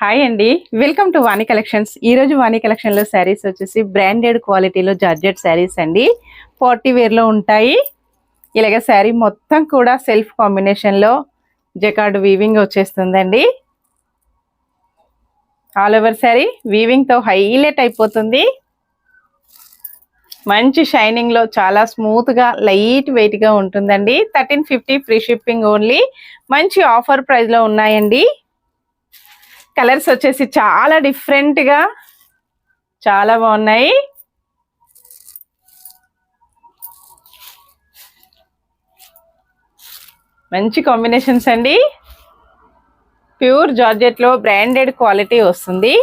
Hi అండి, welcome to Vani collections. ఈరోజు వాణి కలెక్షన్లో శారీస్ వచ్చేసి బ్రాండెడ్ క్వాలిటీలో జార్జెట్ శారీస్ అండి. పార్టీ వేర్లో ఉంటాయి. ఇలాగ శారీ మొత్తం కూడా సెల్ఫ్ కాంబినేషన్లో జకార్డ్ వీవింగ్ వచ్చేస్తుందండి. ఆల్ ఓవర్ శారీ వీవింగ్తో హైలైట్ అయిపోతుంది. మంచి షైనింగ్లో చాలా స్మూత్గా లైట్ వెయిట్గా ఉంటుందండి. 1350 ఫ్రీ షిప్పింగ్ ఓన్లీ. మంచి ఆఫర్ ప్రైస్లో ఉన్నాయండి. కలర్స్ వచ్చేసి చాలా డిఫరెంట్గా చాలా బాగున్నాయి. మంచి కాంబినేషన్స్ అండి. ప్యూర్ జార్జెట్లో బ్రాండెడ్ క్వాలిటీ వస్తుంది.